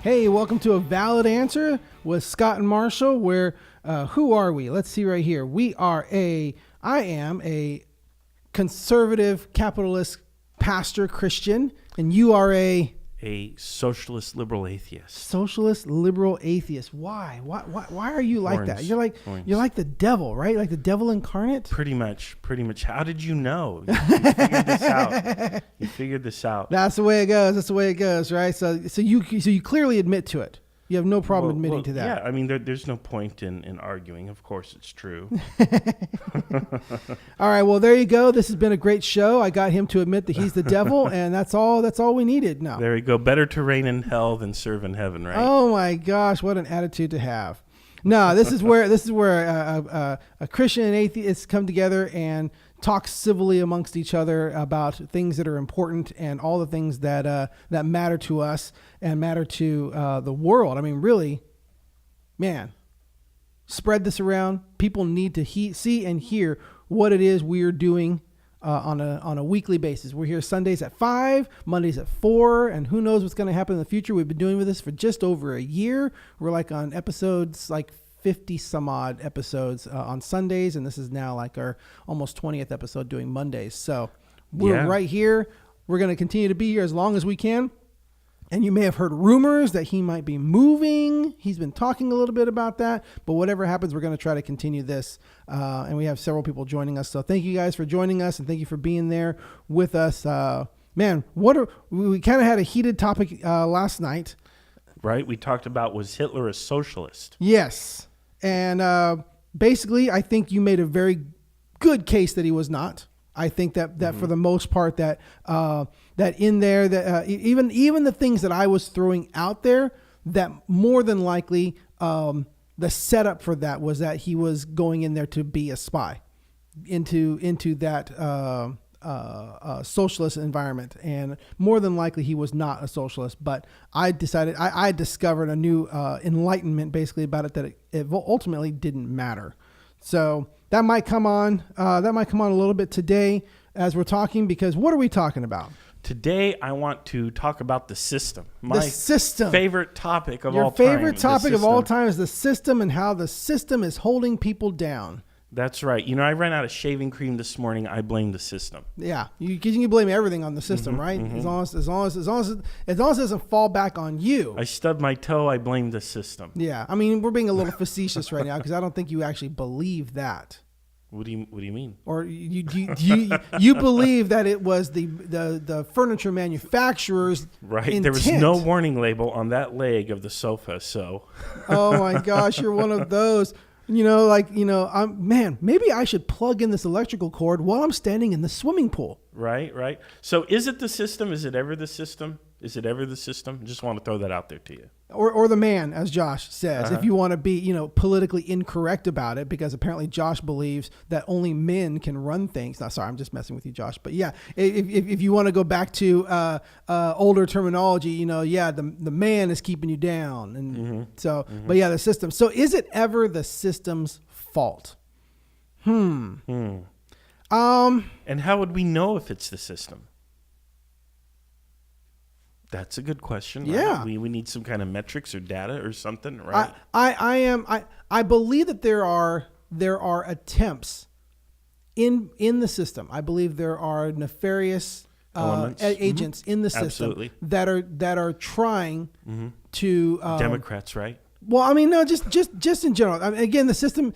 Hey, welcome to A Valid Answer with Scott and Marshall, where, who are we? Let's see right here. I am a conservative capitalist pastor Christian, and you are a socialist liberal atheist. Socialist liberal atheist. Why? Why are you like that? You're like the devil, right? Like the devil incarnate? Pretty much. How did you know? You figured this out. You figured this out. That's the way it goes, right? So you clearly admit to it. You have no problem admitting to that. Yeah, I mean, there's no point in arguing. Of course, it's true. All right, well, there you go. This has been a great show. I got him to admit that he's the devil, and that's all we needed. No. There you go. Better to reign in hell than serve in heaven, right? Oh my gosh, what an attitude to have. No, this is where a Christian and atheist come together and talk civilly amongst each other about things that are important and all the things that matter to us and matter to the world. I mean, really, man, spread this around. People need to see and hear what it is we are doing on a weekly basis. We're here Sundays at 5, Mondays at 4, and who knows what's going to happen in the future. We've been doing this for just over a year. We're like on episodes like 50 some odd episodes on Sundays, and this is now like our almost 20th episode doing Mondays. So we're right here. We're going to continue to be here as long as we can. And you may have heard rumors that he might be moving. He's been talking a little bit about that, but whatever happens, we're going to try to continue this. And we have several people joining us. So thank you guys for joining us, and thank you for being there with us. Man, we kind of had a heated topic last night. Right. We talked about, was Hitler a socialist? Yes. And basically, I think you made a very good case that he was not. I think that for the most part, that in there, that even the things that I was throwing out there, that more than likely the setup for that was that he was going in there to be a spy into that socialist environment, and more than likely he was not a socialist. But I decided I discovered a new enlightenment basically about it, that it ultimately didn't matter. So that might come on a little bit today as we're talking, because what are we talking about? Today, I want to talk about the system. The system. Favorite topic of Your all time. Your favorite topic of all time is the system, and how the system is holding people down. That's right. You know, I ran out of shaving cream this morning. I blame the system. Yeah, you blame everything on the system, right? Mm-hmm. As long as it doesn't fall back on you. I stubbed my toe. I blame the system. Yeah, I mean, we're being a little facetious right now, because I don't think you actually believe that. What do you mean? Or you believe that it was the furniture manufacturer's right? intent. There was no warning label on that leg of the sofa, so. Oh my gosh, you're one of those. Man, maybe I should plug in this electrical cord while I'm standing in the swimming pool. Right. So is it the system? Is it ever the system? Just want to throw that out there to you. Or the man, as Josh says, if you want to be, politically incorrect about it, because apparently Josh believes that only men can run things. No, sorry, I'm just messing with you, Josh. But yeah, if you want to go back to older terminology, the man is keeping you down. And but yeah, the system. So is it ever the system's fault? And how would we know if it's the system? That's a good question. Right? Yeah, we need some kind of metrics or data or something, right? I believe that there are attempts in the system. I believe there are nefarious agents in the system that are trying to Democrats, right? Well, I mean, no, just in general. I mean, again, the system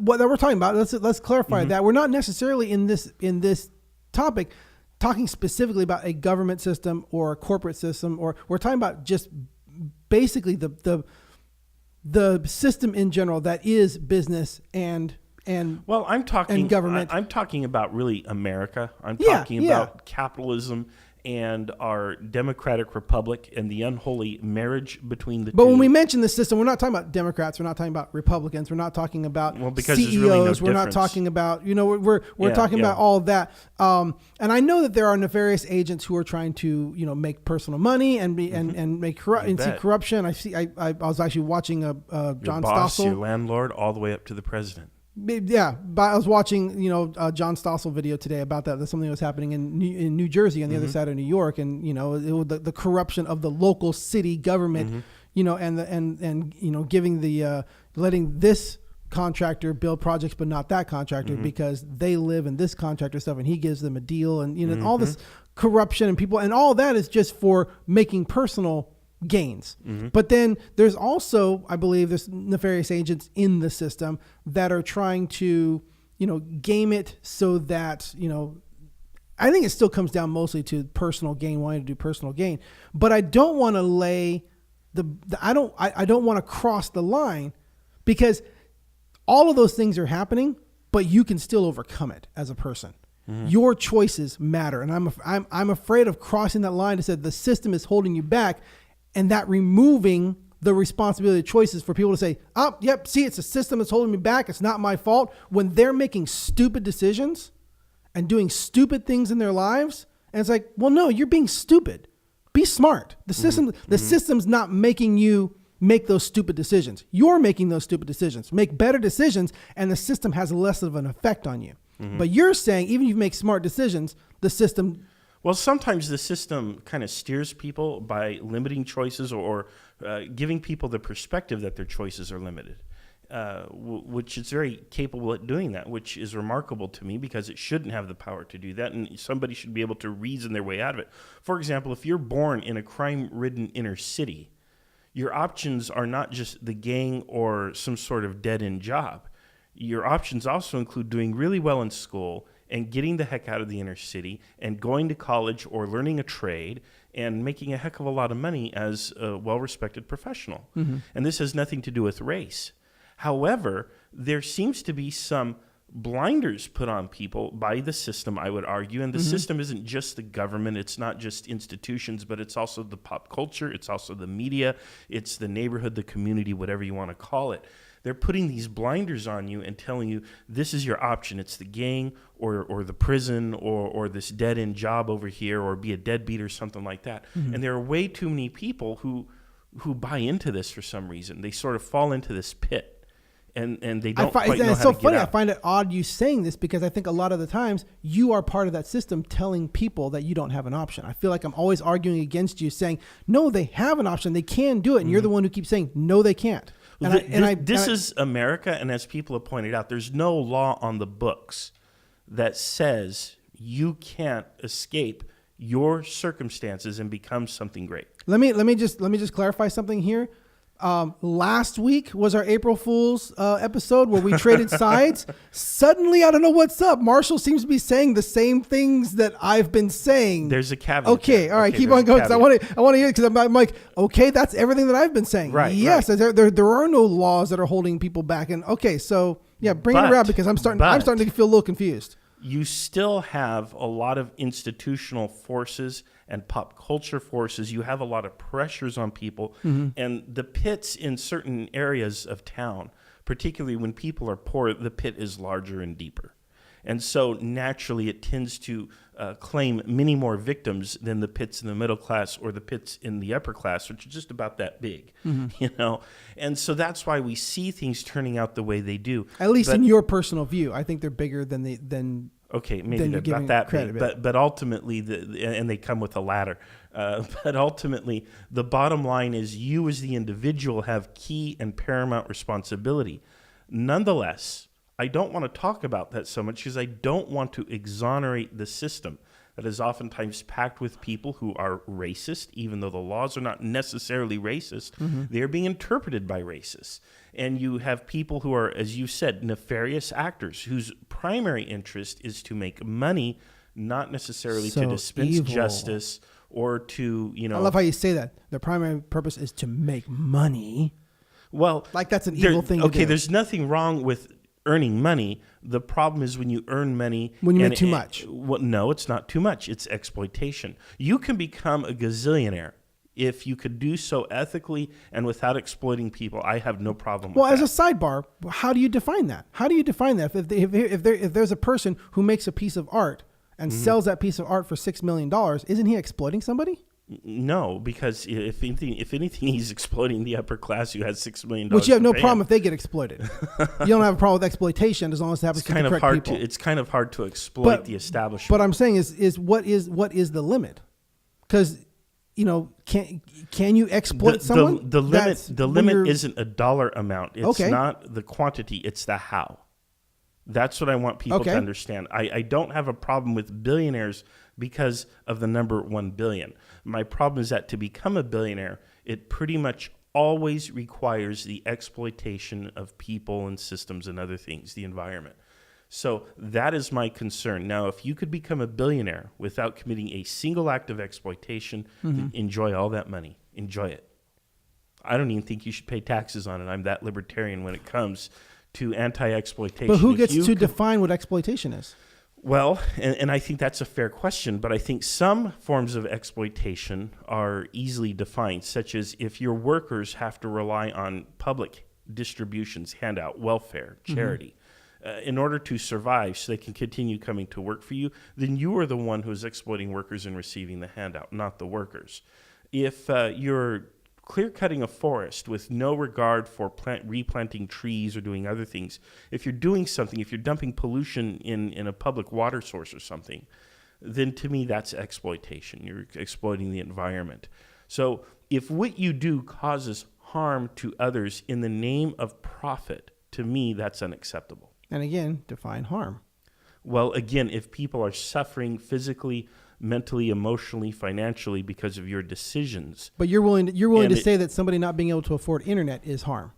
what that we're talking about. Let's clarify that we're not necessarily in this topic talking specifically about a government system or a corporate system, or we're talking about just basically the system in general that is business and I'm talking and government. I'm talking about really America. I'm talking about capitalism and our democratic republic and the unholy marriage between the two. But when we mention the system, we're not talking about Democrats. We're not talking about Republicans. We're not talking about because CEOs. Really no we're not talking about, we're talking about all of that. And I know that there are nefarious agents who are trying to, make personal money and be and make see corruption. I was actually watching John boss, Stossel. your landlord, all the way up to the president. Yeah, but I was watching, John Stossel video today about that. That's something that was happening in New Jersey on the other side of New York, and the corruption of the local city government, and giving letting this contractor build projects, but not that contractor because they live in this contractor stuff, and he gives them a deal, and all this corruption and people, and all that is just for making personal gains. But then there's also, I believe, there's nefarious agents in the system that are trying to, game it so that, I think it still comes down mostly to personal gain, wanting to do personal gain. But I don't want to lay I don't want to cross the line, because all of those things are happening, but you can still overcome it as a person. Your choices matter. And I'm afraid of crossing that line to say the system is holding you back, and that removing the responsibility of choices for people to say, oh, yep, see, it's a system that's holding me back. It's not my fault, when they're making stupid decisions and doing stupid things in their lives. And it's like, well, no, you're being stupid. Be smart. The system's not making you make those stupid decisions. You're making those stupid decisions. Make better decisions, and the system has less of an effect on you. But you're saying even if you make smart decisions, the system... Well, sometimes the system kind of steers people by limiting choices or giving people the perspective that their choices are limited, which is very capable at doing that, which is remarkable to me, because it shouldn't have the power to do that, and somebody should be able to reason their way out of it. For example, if you're born in a crime-ridden inner city, your options are not just the gang or some sort of dead-end job. Your options also include doing really well in school and getting the heck out of the inner city and going to college or learning a trade and making a heck of a lot of money as a well-respected professional. And this has nothing to do with race. However, there seems to be some blinders put on people by the system, I would argue. And the system isn't just the government. It's not just institutions, but it's also the pop culture. It's also the media. It's the neighborhood, the community, whatever you want to call it. They're putting these blinders on you and telling you this is your option. It's the gang or the prison or this dead-end job over here, or be a deadbeat or something like that. And there are way too many people who buy into this for some reason. They sort of fall into this pit. And they don't quite know how to get out. It's so funny. I find it odd you saying this, because I think a lot of the times you are part of that system telling people that you don't have an option. I feel like I'm always arguing against you, saying, no, they have an option. They can do it. And you're the one who keeps saying, no, they can't. This is America, and as people have pointed out, there's no law on the books that says you can't escape your circumstances and become something great. Let me just clarify something here. Last week was our April Fool's episode where we traded sides. Suddenly, I don't know what's up. Marshall seems to be saying the same things that I've been saying. There's a caveat. Okay, all right, keep on going. I want to hear it, because I'm like, okay, that's everything that I've been saying. Right. Yes, right. There are no laws that are holding people back. And okay, so yeah, bring it around, because I'm starting to feel a little confused. You still have a lot of institutional forces and pop culture forces. You have a lot of pressures on people, and the pits in certain areas of town, particularly when people are poor, the pit is larger and deeper. And so naturally it tends to claim many more victims than the pits in the middle class or the pits in the upper class, which are just about that big, And so that's why we see things turning out the way they do. At least in your personal view, I think they're bigger than okay, maybe they're not that big, but ultimately, and they come with a ladder. But ultimately, the bottom line is you as the individual have key and paramount responsibility. Nonetheless, I don't want to talk about that so much, because I don't want to exonerate the system that is oftentimes packed with people who are racist, even though the laws are not necessarily racist. They are being interpreted by racists. And you have people who are, as you said, nefarious actors whose primary interest is to make money, not necessarily to dispense justice or to, I love how you say that. Their primary purpose is to make money. Well, like that's an evil thing to do. Okay, there's nothing wrong with earning money. The problem is when you earn money. When you make too much. No, it's not too much. It's exploitation. You can become a gazillionaire if you could do so ethically and without exploiting people. I have no problem with that. Well, as a sidebar, how do you define that? How do you define that? If there's a person who makes a piece of art and sells that piece of art for $6 million, isn't he exploiting somebody? No, because if anything, he's exploiting the upper class who has $6 million. Which you have no pay problem him. if they get exploited. You don't have a problem with exploitation as long as it happens It's to kind the of correct hard people. it's kind of hard to exploit But- the establishment. But I'm saying is what is the limit? Because can you exploit someone? The That's limit when you're- isn't a dollar amount. It's Okay. not the quantity. It's the how. That's what I want people Okay. to understand. I don't have a problem with billionaires because of the number 1 billion. My problem is that to become a billionaire, it pretty much always requires the exploitation of people and systems and other things, the environment. So that is my concern. Now, if you could become a billionaire without committing a single act of exploitation, then enjoy all that money. Enjoy it. I don't even think you should pay taxes on it. I'm that libertarian when it comes to anti-exploitation. But who If gets you to define what exploitation is? Well, and I think that's a fair question, but I think some forms of exploitation are easily defined, such as if your workers have to rely on public distributions, handout, welfare, charity, in order to survive so they can continue coming to work for you, then you are the one who is exploiting workers and receiving the handout, not the workers. If you're clear-cutting a forest with no regard for replanting trees or doing other things, if you're doing something, if you're dumping pollution in a public water source or something, then to me that's exploitation. You're exploiting the environment. So if what you do causes harm to others in the name of profit, to me that's unacceptable. And again, define harm. Well, again, if people are suffering physically, mentally, emotionally, financially because of your decisions. But you're willing And to say that somebody not being able to afford internet is harm.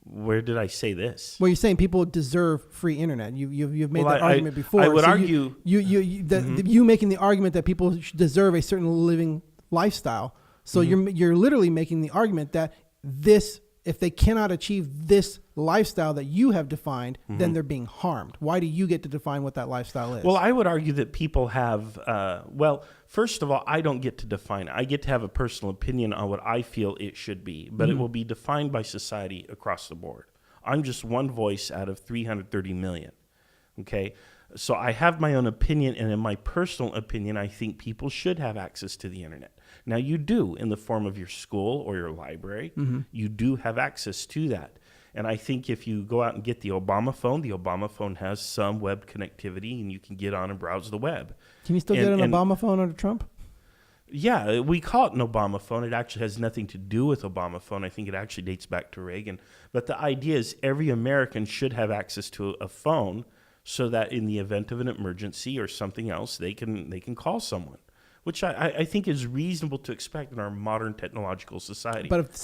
Where did I say this? Well, you're saying people deserve free internet. You've made Well, that I- argument before. I would So argue- you making the argument that people deserve a certain living lifestyle. So Mm-hmm. you're literally making the argument that if they cannot achieve this lifestyle that you have defined, then they're being harmed. Why do you get to define what that lifestyle is? Well, I would argue that people have, first of all, I don't get to define it. I get to have a personal opinion on what I feel it should be, but it will be defined by society across the board. I'm just one voice out of 330 million, okay? So I have my own opinion, and in my personal opinion, I think people should have access to the internet. Now, you do in the form of your school or your library. You do have access to that. And I think if you go out and get the Obama phone has some web connectivity, and you can get on and browse the web. Can you still get an Obama phone under Trump? Yeah, we call it an Obama phone. It actually has nothing to do with Obama phone. I think it actually dates back to Reagan. But the idea is every American should have access to a phone so that in the event of an emergency or something else, they can call someone, which I think is reasonable to expect in our modern technological society. But if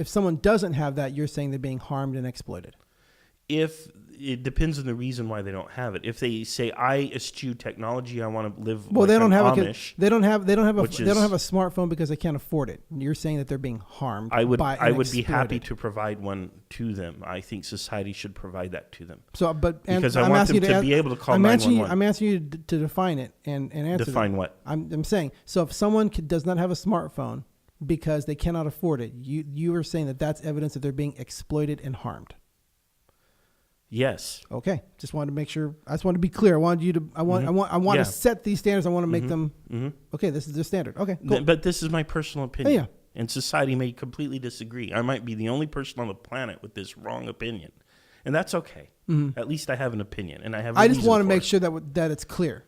someone doesn't have that, you're saying they're being harmed and exploited. If it depends on the reason why they don't have it. If they say, I eschew technology, I want to live Well, like they don't an have Amish, they don't have a which they don't have a is- smartphone because they can't afford it. You're saying that they're being harmed. I would by and be happy exploited. to provide one to them. I think society should provide that to them. So, Because I I'm want asking them you to be able to call I'm asking you. 911. I'm asking you to define it and answer. Define that. what? I'm saying. So, if someone does not have a smartphone because they cannot afford it, you are saying that that's evidence that they're being exploited and harmed. Yes. Okay, just wanted to make sure. I just want to be clear. I want you to. I want Yeah. to set these standards. I want to make them. Okay, this is the standard. Okay, cool. But this is my personal opinion. Yeah. And society may completely disagree. I might be the only person on the planet with this wrong opinion. And that's okay. At least I have an opinion, and I have. I just want to make sure that it's clear.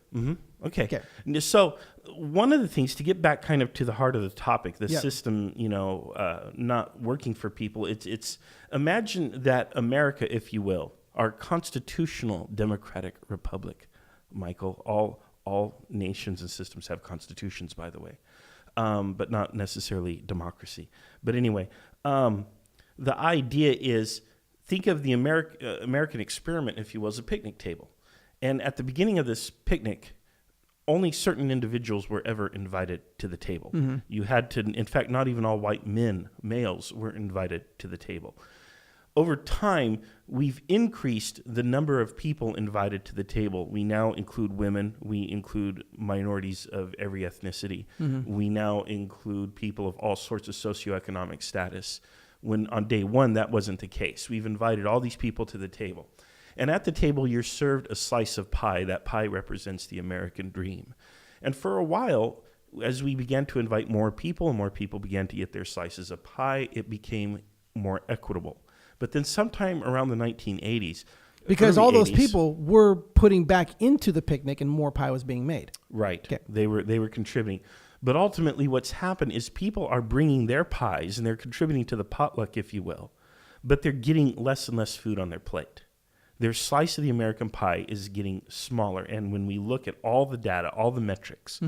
Okay. Okay. So one of the things to get back kind of to the heart of the topic, the Yeah. system, not working for people. It's imagine that America, if you will, our constitutional democratic republic, Michael. All nations and systems have constitutions, by the way, but not necessarily democracy. But anyway, the idea is. Think of the American experiment, if you will, as a picnic table. And at the beginning of this picnic, only certain individuals were ever invited to the table. You had to, in fact, not even all white males were invited to the table. Over time, we've increased the number of people invited to the table. We now include women. We include minorities of every ethnicity. We now include people of all sorts of socioeconomic status. When on day one, that wasn't the case. We've invited all these people to the table. And at the table, you're served a slice of pie. That pie represents the American dream. And for a while, as we began to invite more people and more people began to get their slices of pie, it became more equitable. But then sometime around the 1980s, because early all those 80s, people were putting back into the picnic and more pie was being made. right. Okay. They were contributing. But ultimately what's happened is people are bringing their pies and they're contributing to the potluck, if you will, but they're getting less and less food on their plate. Their slice of the American pie is getting smaller. And when we look at all the data, all the metrics,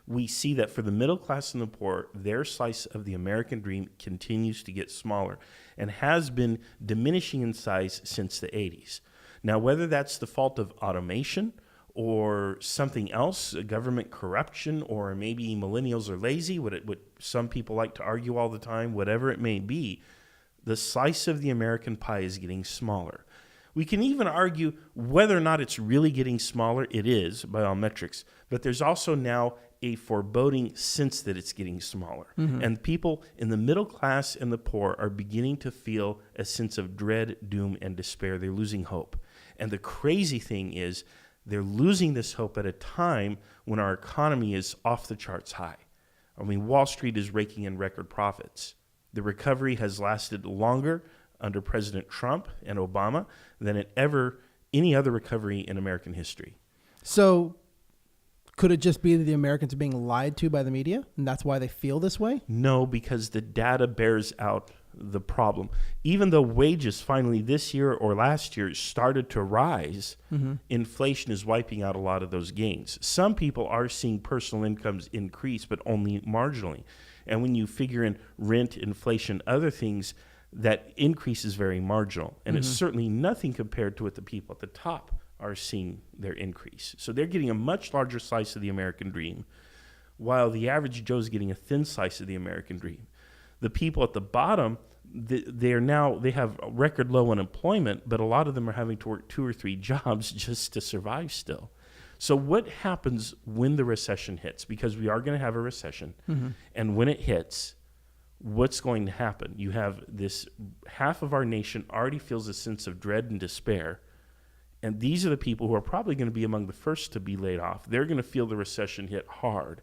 we see that for the middle class and the poor, their slice of the American dream continues to get smaller and has been diminishing in size since the 80s. Now, whether that's the fault of automation or something else, government corruption, or maybe millennials are lazy, what some people like to argue all the time, whatever it may be, the slice of the American pie is getting smaller. We can even argue whether or not it's really getting smaller. It is, by all metrics. But there's also now a foreboding sense that it's getting smaller. And people in the middle class and the poor are beginning to feel a sense of dread, doom, and despair. They're losing hope. And the crazy thing is they're losing this hope at a time when our economy is off the charts high. I mean, Wall Street is raking in record profits. The recovery has lasted longer under President Trump and Obama than any other recovery in American history. So could it just be that the Americans are being lied to by the media and that's why they feel this way? No, because the data bears out the problem. Even though wages finally this year or last year started to rise, inflation is wiping out a lot of those gains. Some people are seeing personal incomes increase, but only marginally. And when you figure in rent, inflation, other things, that increase is very marginal. And it's certainly nothing compared to what the people at the top are seeing their increase. So they're getting a much larger slice of the American dream, while the average Joe is getting a thin slice of the American dream. The people at the bottom, they have record low unemployment, but a lot of them are having to work 2 or 3 jobs just to survive still. So what happens when the recession hits? Because we are going to have a recession. And when it hits, what's going to happen? You have this half of our nation already feels a sense of dread and despair. And these are the people who are probably going to be among the first to be laid off. They're going to feel the recession hit hard.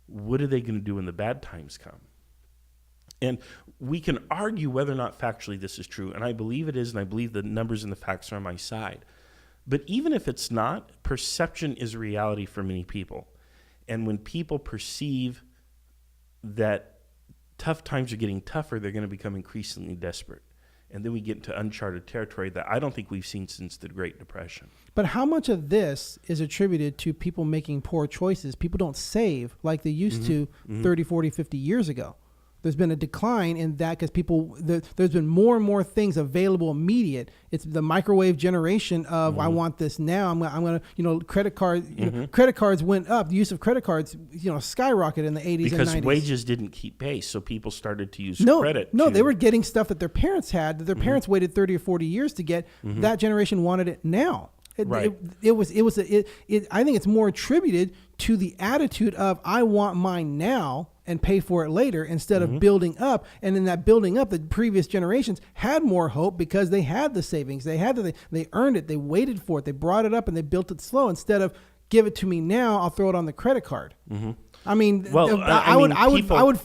What are they going to do when the bad times come? And we can argue whether or not factually this is true. And I believe it is, and I believe the numbers and the facts are on my side. But even if it's not, perception is a reality for many people. And when people perceive that tough times are getting tougher, they're going to become increasingly desperate. And then we get into uncharted territory that I don't think we've seen since the Great Depression. But how much of this is attributed to people making poor choices? People don't save like they used to 30, 40, 50 years ago. There's been a decline in that because there's been more and more things available immediate. It's the microwave generation of I want this now. I'm going to, credit card. Credit cards went up. The use of credit cards, skyrocketed in the 80s because and 90s. Wages didn't keep pace, so people started to use credit. No, they were getting stuff that their parents had that their parents waited 30 or 40 years to get. That generation wanted it now. I think it's more attributed to the attitude of I want mine now and pay for it later instead of building up. And in that building up, the previous generations had more hope because they had the savings. They earned it. They waited for it. They brought it up and they built it slow instead of give it to me now. I'll throw it on the credit card. I mean, well, I would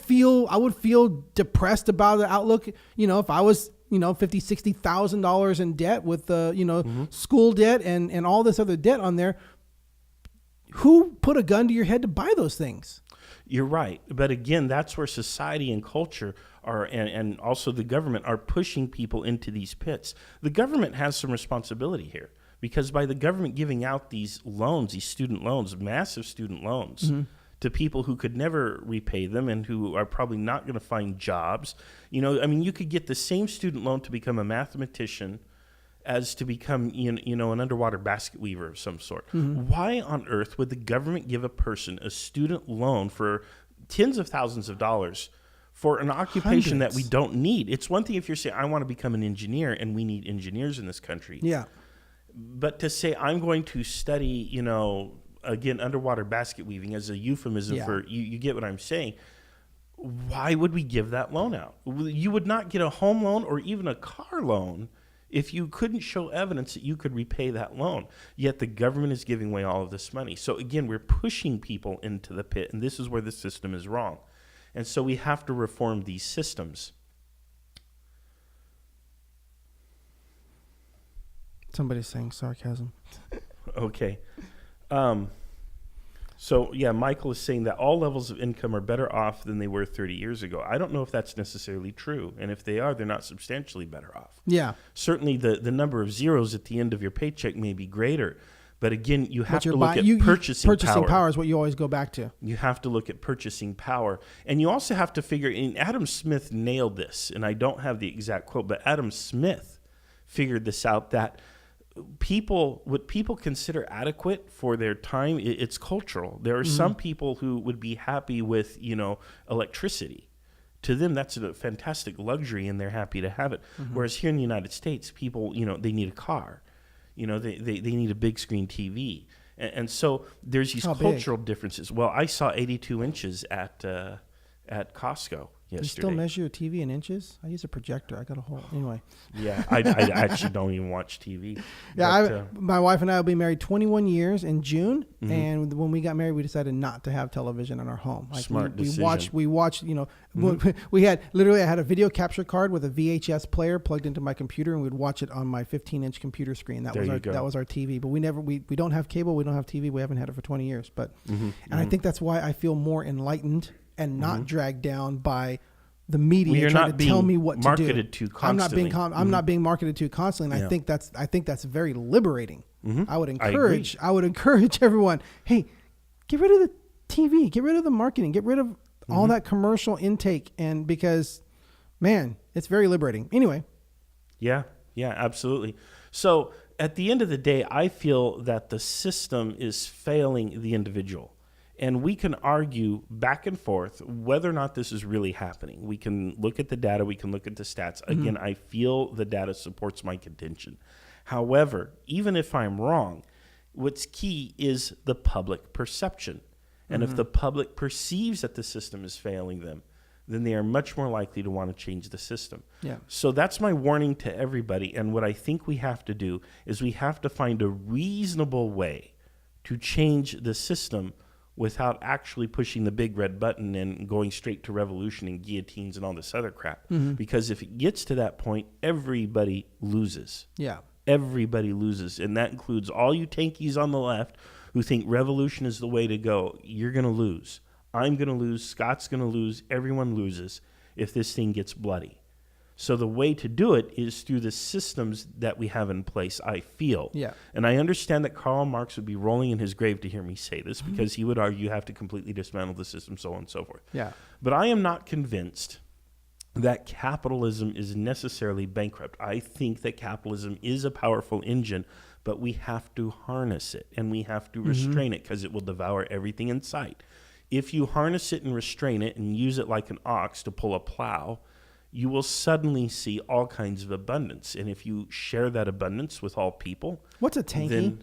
feel depressed about the outlook. If I was $50,000, $60,000 in debt with school debt and all this other debt on there. Who put a gun to your head to buy those things? You're right. But again, that's where society and culture are, and also the government are pushing people into these pits. The government has some responsibility here because by the government giving out these loans, these student loans, massive student loans, to people who could never repay them and who are probably not going to find jobs. You could get the same student loan to become a mathematician as to become, an underwater basket weaver of some sort. Why on earth would the government give a person a student loan for tens of thousands of dollars for an occupation that we don't need? It's one thing if you're saying, I want to become an engineer, and we need engineers in this country. Yeah. But to say, I'm going to study, again, underwater basket weaving as a euphemism for, you get what I'm saying. Why would we give that loan out? You would not get a home loan or even a car loan if you couldn't show evidence that you could repay that loan, yet the government is giving away all of this money. So again, we're pushing people into the pit, and this is where the system is wrong. And so we have to reform these systems. Somebody's saying sarcasm. Okay. So, yeah, Michael is saying that all levels of income are better off than they were 30 years ago. I don't know if that's necessarily true. And if they are, they're not substantially better off. Yeah. Certainly the number of zeros at the end of your paycheck may be greater. But again, you have to look at purchasing power. Purchasing power is what you always go back to. You have to look at purchasing power. And you also have to figure, and Adam Smith nailed this, and I don't have the exact quote, but Adam Smith figured this out, that what people consider adequate for their time, it's cultural. There are some people who would be happy with, electricity. To them, that's a fantastic luxury, and they're happy to have it. Whereas here in the United States, people, they need a car. They need a big screen TV. And so there's these cultural differences. Well, I saw 82 inches at Costco yesterday. You still measure your TV in inches? I use a projector. I got a whole... Anyway. Yeah, I actually don't even watch TV. Yeah, my wife and I will be married 21 years in June. And when we got married, we decided not to have television in our home. Like Smart decision. We watched, we had... Literally, I had a video capture card with a VHS player plugged into my computer, and we'd watch it on my 15-inch computer screen. That was our TV. But we don't have cable. We don't have TV. We haven't had it for 20 years. But I think that's why I feel more enlightened and not dragged down by the media trying to tell me what to do. Marketed to constantly. I'm not being marketed to constantly, and I think that's very liberating. I would encourage everyone, hey, get rid of the TV, get rid of the marketing, get rid of all that commercial intake, and because, man, it's very liberating. Anyway. Yeah, absolutely. So at the end of the day, I feel that the system is failing the individual. And we can argue back and forth whether or not this is really happening. We can look at the data. We can look at the stats. Again, I feel the data supports my contention. However, even if I'm wrong, what's key is the public perception. And if the public perceives that the system is failing them, then they are much more likely to want to change the system. Yeah. So that's my warning to everybody. And what I think we have to do is we have to find a reasonable way to change the system without actually pushing the big red button and going straight to revolution and guillotines and all this other crap. Because if it gets to that point, everybody loses. Yeah. Everybody loses. And that includes all you tankies on the left who think revolution is the way to go. You're going to lose. I'm going to lose. Scott's going to lose. Everyone loses if this thing gets bloody. So the way to do it is through the systems that we have in place, I feel. Yeah. And I understand that Karl Marx would be rolling in his grave to hear me say this because he would argue you have to completely dismantle the system, so on and so forth. Yeah. But I am not convinced that capitalism is necessarily bankrupt. I think that capitalism is a powerful engine, but we have to harness it and we have to restrain it because it will devour everything in sight. If you harness it and restrain it and use it like an ox to pull a plow, you will suddenly see all kinds of abundance. And if you share that abundance with all people... What's a tanky?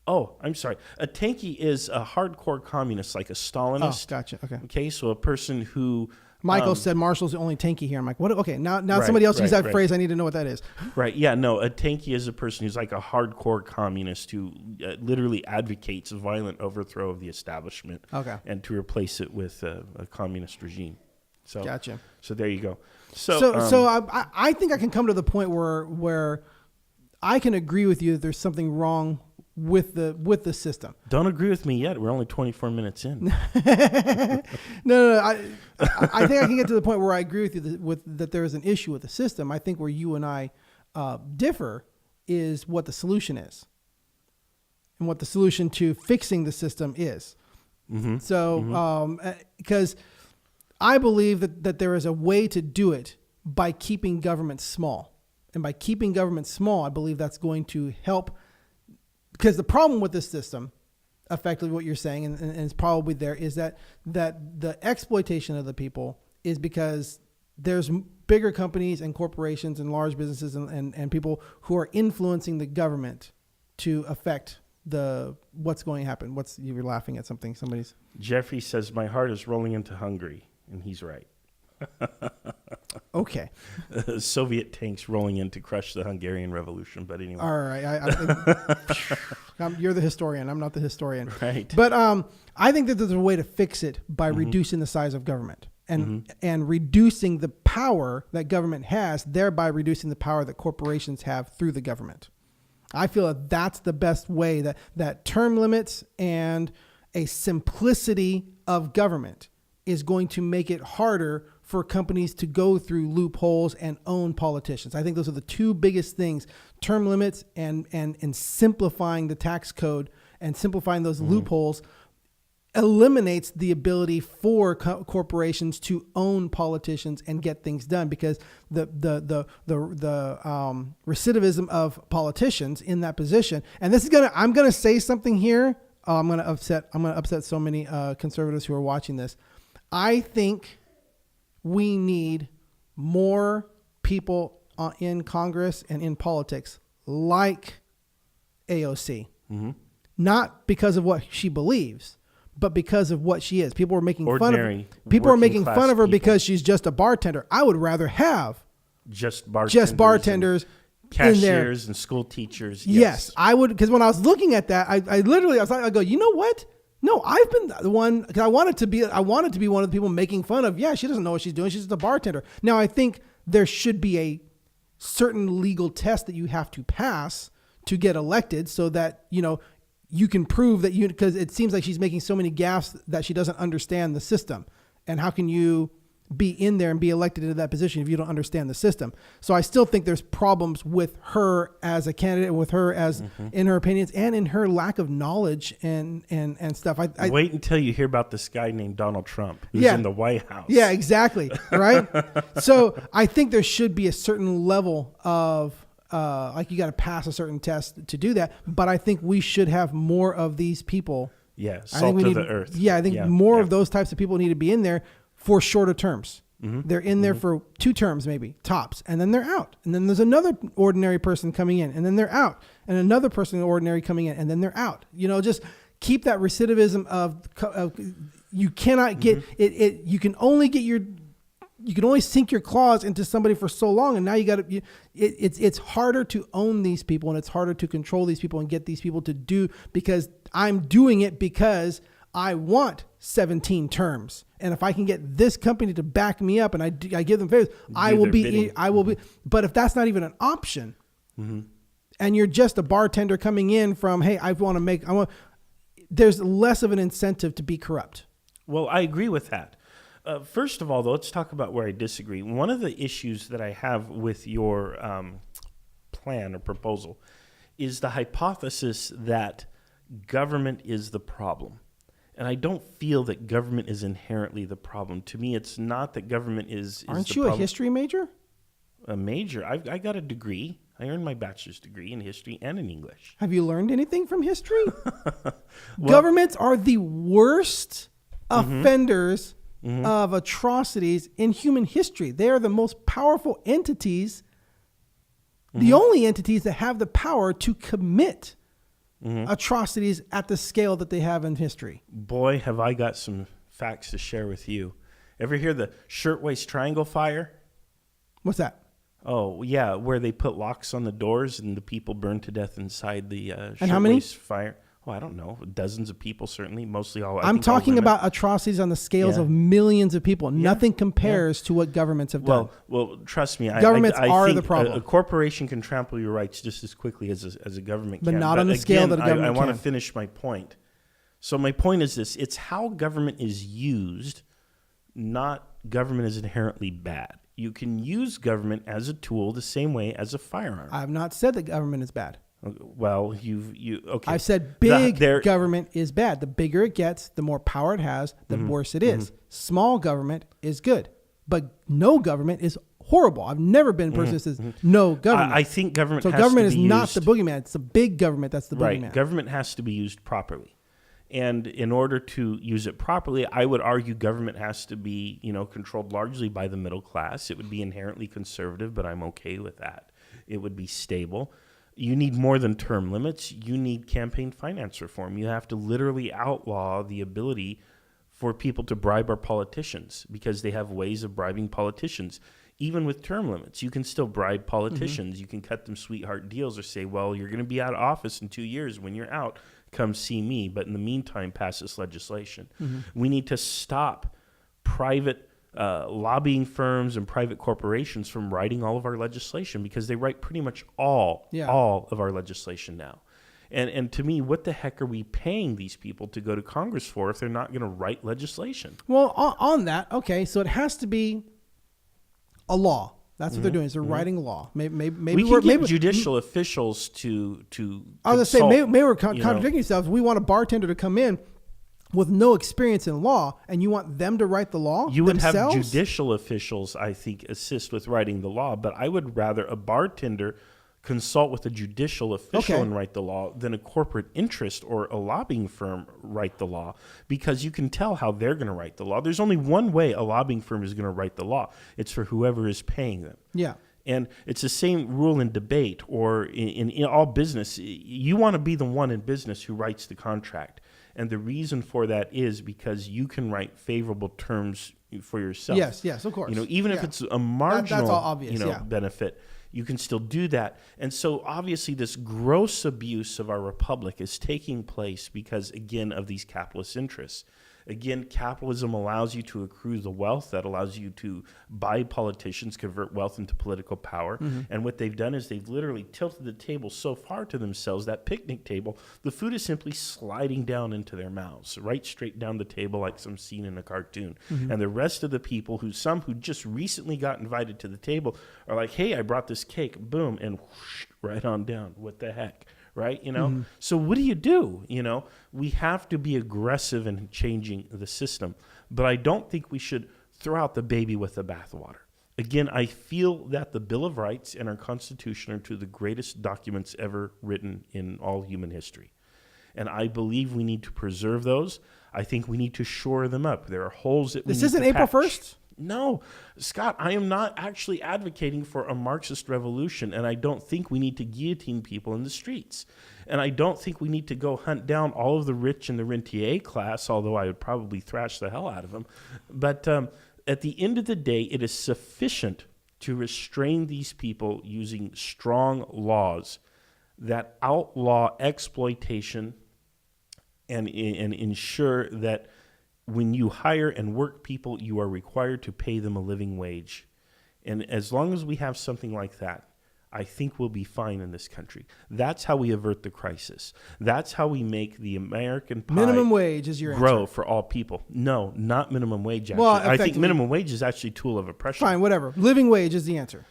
I'm sorry. A tanky is a hardcore communist, like a Stalinist. Oh, gotcha. Okay. Okay, so a person who... Michael said Marshall's the only tanky here. I'm like, what? Okay, now somebody else used that phrase. I need to know what that is. Right, yeah, no, a tanky is a person who's like a hardcore communist who literally advocates a violent overthrow of the establishment and to replace it with a communist regime. So, gotcha. So there you go. So I think I can come to the point where I can agree with you that there's something wrong with the system. Don't agree with me yet. We're only 24 minutes in. No. I think I can get to the point where I agree with you that there is an issue with the system. I think where you and I differ is what the solution is and what the solution to fixing the system is. So because I believe that there is a way to do it by keeping government small. And by keeping government small, I believe that's going to help. Because the problem with this system, effectively what you're saying, and it's probably there, is that the exploitation of the people is because there's bigger companies and corporations and large businesses and people who are influencing the government to affect what's going to happen. You were laughing at something. Jeffrey says, my heart is rolling into Hungary. And he's right. Okay. Soviet tanks rolling in to crush the Hungarian Revolution. But anyway. All right. You're the historian. I'm not the historian. Right. But I think that there's a way to fix it by reducing the size of government and reducing the power that government has, thereby reducing the power that corporations have through the government. I feel that that's the best way, that term limits and a simplicity of government is going to make it harder for companies to go through loopholes and own politicians. I think those are the two biggest things: term limits and simplifying the tax code and simplifying those loopholes eliminates the ability for corporations to own politicians and get things done, because the recidivism of politicians in that position. And this is I'm gonna say something here. I'm gonna upset so many conservatives who are watching this. I think we need more people in Congress and in politics like AOC, not because of what she believes, but because of what she is. People are making fun of her because she's just a bartender. I would rather have just bartenders cashiers and school teachers. Yes, I would, because when I was looking at that, I go, you know what? No, I've been the one, because I wanted to be one of the people making fun of. Yeah, she doesn't know what she's doing. She's just a bartender. Now, I think there should be a certain legal test that you have to pass to get elected, so that you can prove that because it seems like she's making so many gaffes that she doesn't understand the system. And how can you be in there and be elected into that position if you don't understand the system? So I still think there's problems with her as a candidate, with her as in her opinions, and in her lack of knowledge and stuff. I wait until you hear about this guy named Donald Trump who's in the White House. Yeah, exactly. Right. So I think there should be a certain level of you got to pass a certain test to do that. But I think we should have more of these people. Yeah, salt of the earth. Yeah, I think more of those types of people need to be in there for shorter terms. They're in there for 2 terms, maybe tops, and then they're out. And then there's another ordinary person coming in, and then they're out, and another person ordinary coming in, and then they're out. Just keep that recidivism of you cannot get it. You can only sink your claws into somebody for so long, and now it's harder to own these people, and it's harder to control these people and get these people to do, because I'm doing it because I want 17 terms. And if I can get this company to back me up and I give them favors, I will be. But if that's not even an option, and you're just a bartender coming in from, hey, there's less of an incentive to be corrupt. Well, I agree with that. First of all, though, let's talk about where I disagree. One of the issues that I have with your plan or proposal is the hypothesis that government is the problem. And I don't feel that government is inherently the problem. To me, it's not that government is Aren't you a history major? A major? I got a degree. I earned my bachelor's degree in history and in English. Have you learned anything from history? Governments are the worst offenders of atrocities in human history. They are the most powerful entities, the only entities that have the power to commit atrocities at the scale that they have in history. Boy, have I got some facts to share with you. Ever hear the shirtwaist triangle fire? What's that? Oh, yeah, where they put locks on the doors and the people burned to death inside the and how many? Fire. Oh, I don't know. Dozens of people, certainly. Mostly all. I'm talking about atrocities on the scales of millions of people. Yeah. Nothing compares to what governments have done. Well, trust me. Governments I are think the problem. A corporation can trample your rights just as quickly as a government but can. Not on the scale that a government can. I want to finish my point. So my point is this. It's how government is used, not government is inherently bad. You can use government as a tool the same way as a firearm. I have not said that government is bad. Well, okay. I've said big government is bad. The bigger it gets, the more power it has, the worse it is. Small government is good, but no government is horrible. I've never been a person that says no government. I think government. So government is not the boogeyman. It's the big government that's the boogeyman. Right. Government has to be used properly, and in order to use it properly, I would argue government has to be controlled largely by the middle class. It would be inherently conservative, but I'm okay with that. It would be stable. You need more than term limits. You need campaign finance reform. You have to literally outlaw the ability for people to bribe our politicians because they have ways of bribing politicians. even with term limits, you can still bribe politicians. You can cut them sweetheart deals or say, well, you're going to be out of office in 2 years. When you're out, come see me. But in the meantime, pass this legislation. We need to stop private lobbying firms and private corporations from writing all of our legislation, because they write pretty much all of our legislation now. And to me, what the heck are we paying these people to go to Congress for if they're not going to write legislation? Well, on that, okay, so it has to be a law. That's what they're doing. Is they're writing a law. Maybe we can get judicial officials to. I was going to say maybe we're contradicting ourselves. We want a bartender to come in with no experience in law, and you want them to write the law. You would themselves? have judicial officials, I think, assist with writing the law, but I would rather a bartender consult with a judicial official and write the law than a corporate interest or a lobbying firm write the law, because you can tell how they're going to write the law. There's only one way a lobbying firm is going to write the law. It's for whoever is paying them. Yeah. And it's the same rule in debate or in all business. You want to be the one in business who writes the contract. And the reason for that is because you can write favorable terms for yourself. Yes, of course. Even if it's a marginal that's all obvious, benefit, you can still do that. And so obviously this gross abuse of our republic is taking place because, again, of these capitalist interests. Again, capitalism allows you to accrue the wealth that allows you to buy politicians, convert wealth into political power. And what they've done is they've literally tilted the table so far to themselves, that picnic table, the food is simply sliding down into their mouths, right straight down the table like some scene in a cartoon. And the rest of the people, some who just recently got invited to the table, are like, hey, I brought this cake, boom, and whoosh, right on down. What the heck? Right? So what do? We have to be aggressive in changing the system, but I don't think we should throw out the baby with the bathwater. Again, I feel that the Bill of Rights and our Constitution are two of the greatest documents ever written in all human history. And I believe we need to preserve those. I think we need to shore them up. There are holes that we need to patch. This isn't April 1st? No, Scott, I am not actually advocating for a Marxist revolution, and I don't think we need to guillotine people in the streets. And I don't think we need to go hunt down all of the rich in the rentier class, although I would probably thrash the hell out of them. But at the end of the day, it is sufficient to restrain these people using strong laws that outlaw exploitation and ensure that when you hire and work people, you are required to pay them a living wage. And as long as we have something like that, I think we'll be fine in this country. That's how we avert the crisis. That's how we make the American pie minimum wage is your grow answer. For all people. No, not minimum wage, actually. Well, I think minimum wage is actually a tool of oppression. Fine, whatever. Living wage is the answer.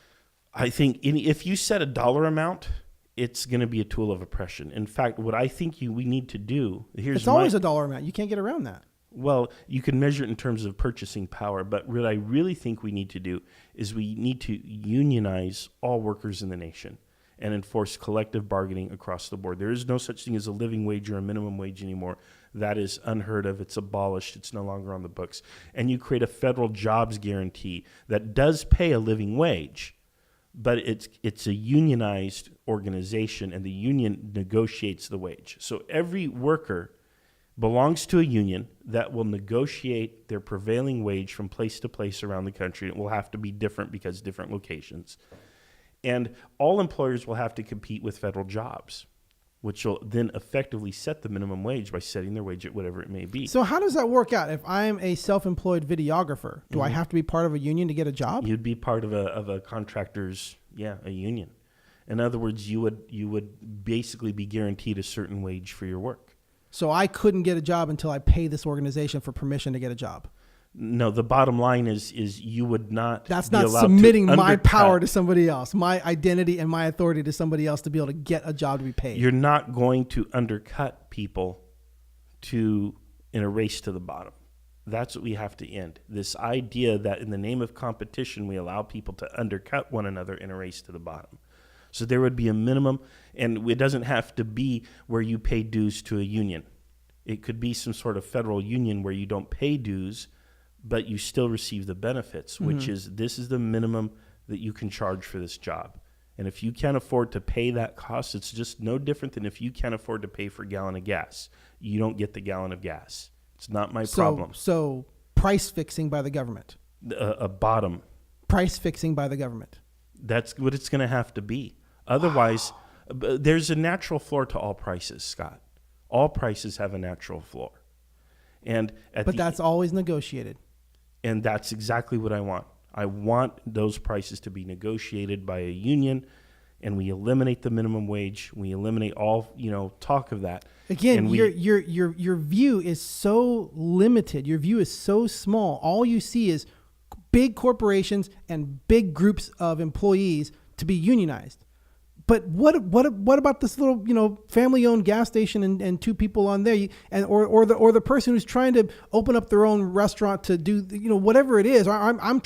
I think if you set a dollar amount, it's going to be a tool of oppression. In fact, what I think we need to do, it's always a dollar amount. You can't get around that. Well, you can measure it in terms of purchasing power, but what I really think we need to do is we need to unionize all workers in the nation and enforce collective bargaining across the board. There is no such thing as a living wage or a minimum wage anymore. That is unheard of. It's abolished. It's no longer on the books. And you create a federal jobs guarantee that does pay a living wage, but it's a unionized organization, and the union negotiates the wage. So every worker belongs to a union that will negotiate their prevailing wage from place to place around the country. It will have to be different because different locations. And all employers will have to compete with federal jobs, which will then effectively set the minimum wage by setting their wage at whatever it may be. So how does that work out? If I'm a self-employed videographer, do I have to be part of a union to get a job? You'd be part of a contractor's, a union. In other words, you would basically be guaranteed a certain wage for your work. So I couldn't get a job until I pay this organization for permission to get a job. No, the bottom line is you would not. That's be not allowed submitting to my undercut. power to somebody else, my identity and my authority to somebody else to be able to get a job to be paid. You're not going to undercut people in a race to the bottom. That's what we have to end. This idea that in the name of competition, we allow people to undercut one another in a race to the bottom. So there would be a minimum, and it doesn't have to be where you pay dues to a union. It could be some sort of federal union where you don't pay dues, but you still receive the benefits, which is this is the minimum that you can charge for this job. And if you can't afford to pay that cost, it's just no different than if you can't afford to pay for a gallon of gas. You don't get the gallon of gas. It's not my problem. So price fixing by the government. A bottom price fixing by the government. That's what it's going to have to be. Otherwise, there's a natural floor to all prices, Scott. All prices have a natural floor. But that's always negotiated. And that's exactly what I want. I want those prices to be negotiated by a union, and we eliminate the minimum wage. We eliminate all, talk of that. Again, your view is so limited. Your view is so small. All you see is big corporations and big groups of employees to be unionized. But what about this little family-owned gas station and two people on there, or the person who's trying to open up their own restaurant to do whatever it is? I'm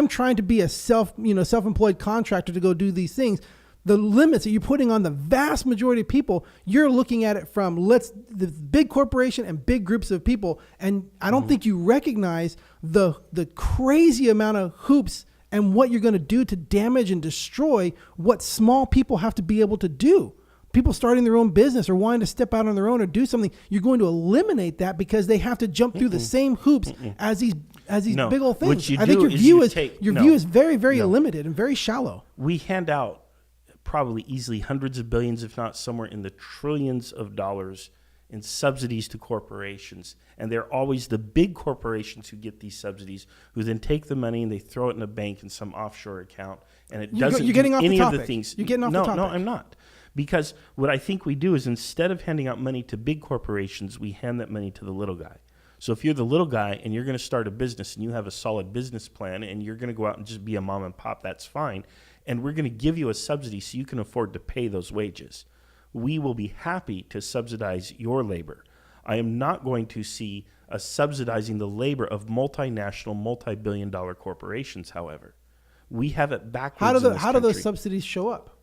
trying to be a self-employed contractor to go do these things. The limits that you're putting on the vast majority of people, you're looking at it from the big corporation and big groups of people, and I don't think you recognize the crazy amount of hoops and what you're going to do to damage and destroy what small people have to be able to do. People starting their own business or wanting to step out on their own or do something, you're going to eliminate that because they have to jump through the same hoops as these big old things. I think your view is very, very limited and very shallow. We hand out probably easily hundreds of billions, if not somewhere in the trillions of dollars in subsidies to corporations. And they're always the big corporations who get these subsidies, who then take the money and they throw it in a bank in some offshore account. And it doesn't You're getting do off any the of topic. the things. You're getting off the topic. No, I'm not. Because what I think we do is instead of handing out money to big corporations, we hand that money to the little guy. So if you're the little guy and you're going to start a business and you have a solid business plan and you're going to go out and just be a mom and pop, that's fine. And we're going to give you a subsidy so you can afford to pay those wages. We will be happy to subsidize your labor. I am not going to see us subsidizing the labor of multinational, multi-billion-dollar corporations, however. We have it backwards How in this do those country. subsidies show up?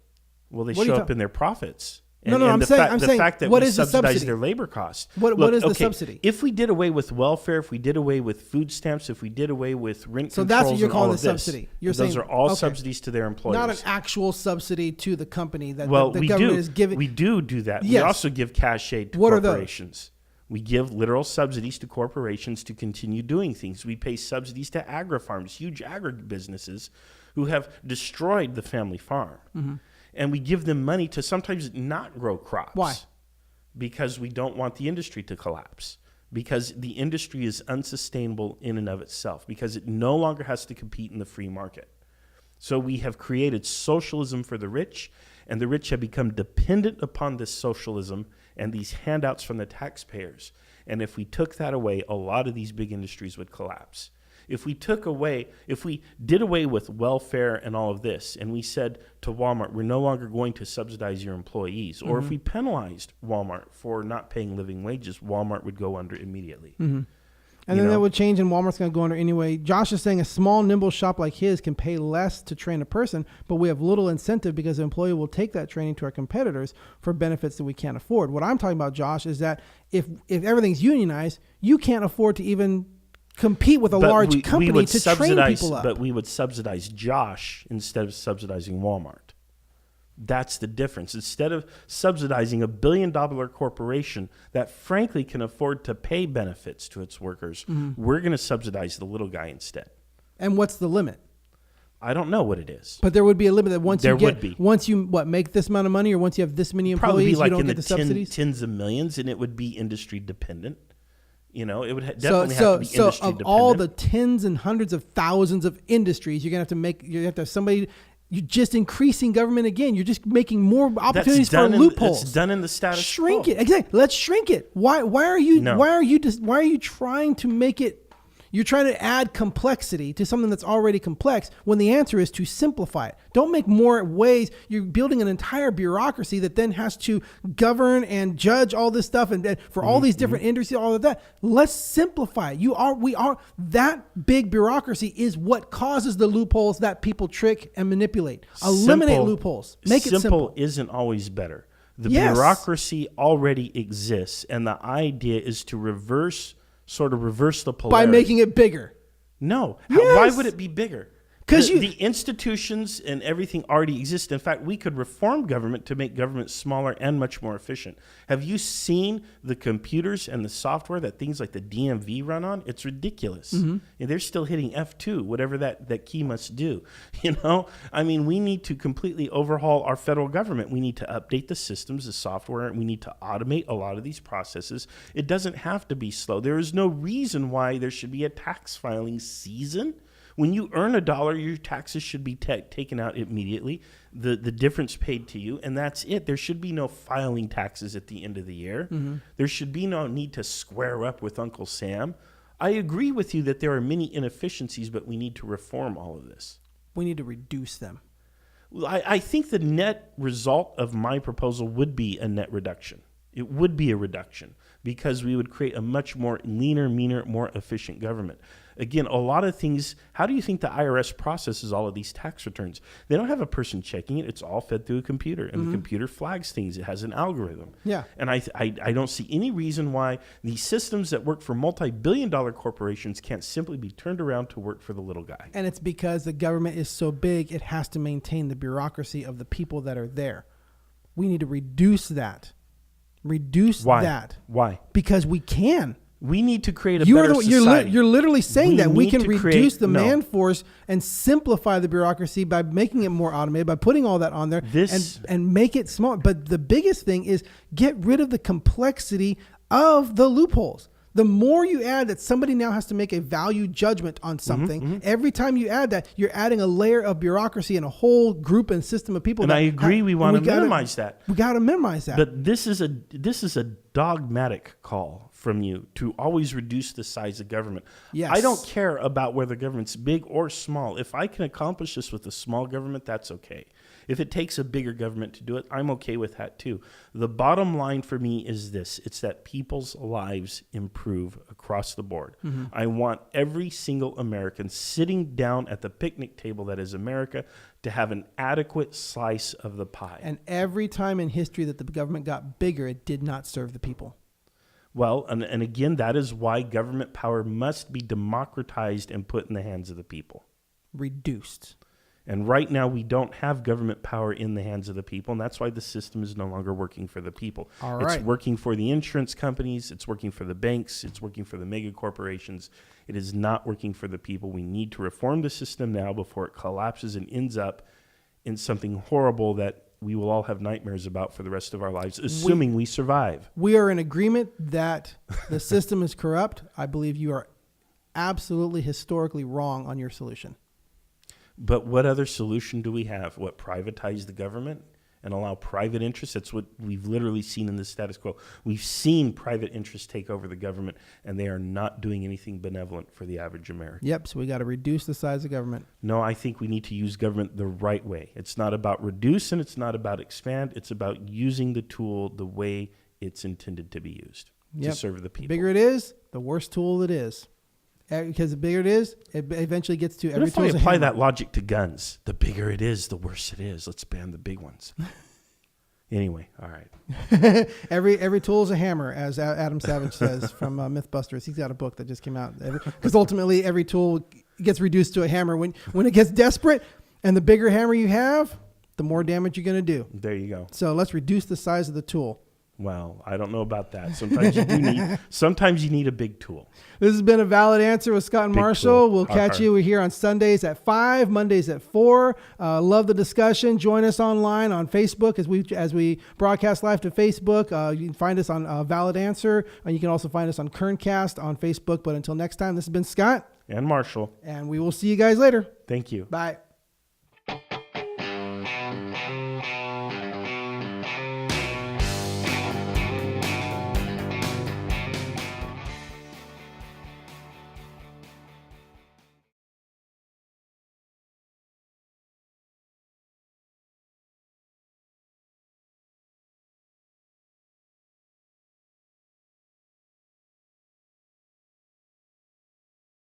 Well, they show up in their profits. I'm the saying, fact that what we is the subsidize subsidy? their labor costs. What is the subsidy? If we did away with welfare, if we did away with food stamps, if we did away with rent So controls, that's what you're and calling all the of this, subsidy. You're those saying are all okay. subsidies to their employers. Not an actual subsidy to the company that the we government do. is giving. We do that. Yes. We also give cash aid to What are those? corporations. We give literal subsidies to corporations to continue doing things. We pay subsidies to agri-farms, huge agribusinesses who have destroyed the family farm. Mm-hmm. And we give them money to sometimes not grow crops. Why? Because we don't want the industry to collapse. Because the industry is unsustainable in and of itself. Because it no longer has to compete in the free market. So we have created socialism for the rich, and the rich have become dependent upon this socialism and these handouts from the taxpayers. And if we took that away, a lot of these big industries would collapse. If we did away with welfare and all of this, and we said to Walmart, we're no longer going to subsidize your employees, or if we penalized Walmart for not paying living wages, Walmart would go under immediately. Mm-hmm. And then that would change, and Walmart's going to go under anyway. Josh is saying a small, nimble shop like his can pay less to train a person, but we have little incentive because the employee will take that training to our competitors for benefits that we can't afford. What I'm talking about, Josh, is that if everything's unionized, you can't afford to even compete with a large company to train people up. But we would subsidize Josh instead of subsidizing Walmart. That's the difference. Instead of subsidizing $1 billion corporation that frankly can afford to pay benefits to its workers, we're going to subsidize the little guy instead. And what's the limit? I don't know what it is. But there would be a limit that once you make this amount of money, or once you have this many employees, you don't get the subsidies? Tens of millions, and it would be industry dependent. It would definitely have to be industry So of dependent. all the tens and hundreds of thousands of industries, you have to have somebody. You're just increasing government again. You're just making more opportunities for loopholes. It's done in the status Shrink quo. it. Exactly. Let's shrink it. Why are you trying to make it? You're trying to add complexity to something that's already complex when the answer is to simplify it. Don't make more ways. You're building an entire bureaucracy that then has to govern and judge all this stuff and for all these different industries, all of that. Let's simplify it. That big bureaucracy is what causes the loopholes that people trick and manipulate. Eliminate loopholes. Make it simple. Simple isn't always better. The bureaucracy already exists, and the idea is to reverse the polarity. By making it bigger. No. Yes. Why would it be bigger? Because The institutions and everything already exist. In fact, we could reform government to make government smaller and much more efficient. Have you seen the computers and the software that things like the DMV run on? It's ridiculous. And they're still hitting F2, whatever that key must do. I mean, we need to completely overhaul our federal government. We need to update the systems, the software, and we need to automate a lot of these processes. It doesn't have to be slow. There is no reason why there should be a tax filing season. When you earn $1, your taxes should be taken out immediately, the difference paid to you, and that's it. There should be no filing taxes at the end of the year. There should be no need to square up with Uncle Sam. I agree with you that there are many inefficiencies, but we need to reform all of this. we need to reduce them. Well, I think the net result of my proposal would be a net reduction. It would be a reduction because we would create a much more leaner, meaner, more efficient government. Again, a lot of things, how do you think the IRS processes all of these tax returns? They don't have a person checking it. It's all fed through a computer, and the computer flags things. It has an algorithm. Yeah. And I don't see any reason why these systems that work for multi-billion-dollar corporations can't simply be turned around to work for the little guy. And it's because the government is so big, it has to maintain the bureaucracy of the people that are there. We need to reduce that. Why? That. Why? Because we can. We need to create a better society. You're literally saying that we can reduce create the man force and simplify the bureaucracy by making it more automated, by putting all that on there and make it small. But the biggest thing is get rid of the complexity of the loopholes. The more you add that somebody now has to make a value judgment on something, every time you add that, you're adding a layer of bureaucracy and a whole group and system of people. And I agree, we want to minimize that. We got to minimize that. But this is a dogmatic call from you to always reduce the size of government. Yes. I don't care about whether government's big or small. If I can accomplish this with a small government, that's okay. If it takes a bigger government to do it, I'm okay with that too. The bottom line for me is this. It's that people's lives improve across the board. I want every single American sitting down at the picnic table that is America to have an adequate slice of the pie. And every time in history that the government got bigger, it did not serve the people. Well, and again, that is why government power must be democratized and put in the hands of the people. Reduced. And right now, we don't have government power in the hands of the people, and that's why the system is no longer working for the people. All right. It's working for the insurance companies. It's working for the banks. It's working for the mega corporations. It is not working for the people. We need to reform the system now before it collapses and ends up in something horrible that we will all have nightmares about for the rest of our lives, assuming we survive. We are in agreement that the system is corrupt. I believe you are absolutely historically wrong on your solution. But what other solution do we have? What, privatize the government and allow private interests? That's what we've literally seen in the status quo. We've seen private interests take over the government, and they are not doing anything benevolent for the average American. Yep, so we got to reduce the size of government. No, I think we need to use government the right way. It's not about reduce and it's not about expand. It's about using the tool the way it's intended to be used to serve the people. The bigger it is, the worse tool it is. Because the bigger it is, it eventually gets to every tool. What if I apply that logic to guns? The bigger it is, the worse it is. Let's ban the big ones. Anyway, all right. Every tool is a hammer, as Adam Savage says from Mythbusters. He's got a book that just came out. Because ultimately, every tool gets reduced to a hammer. When it gets desperate, and the bigger hammer you have, the more damage you're going to do. There you go. So let's reduce the size of the tool. Well, I don't know about that. Sometimes you need a big tool. This has been A Valid Answer with Scott and Big Marshall. tool. We'll catch you. We're here on Sundays at 5, Mondays at 4. Love the discussion. Join us online on Facebook as we broadcast live to Facebook. You can find us on Valid Answer. You can also find us on Kerncast on Facebook. But until next time, this has been Scott And Marshall. and we will see you guys later. Thank you. Bye.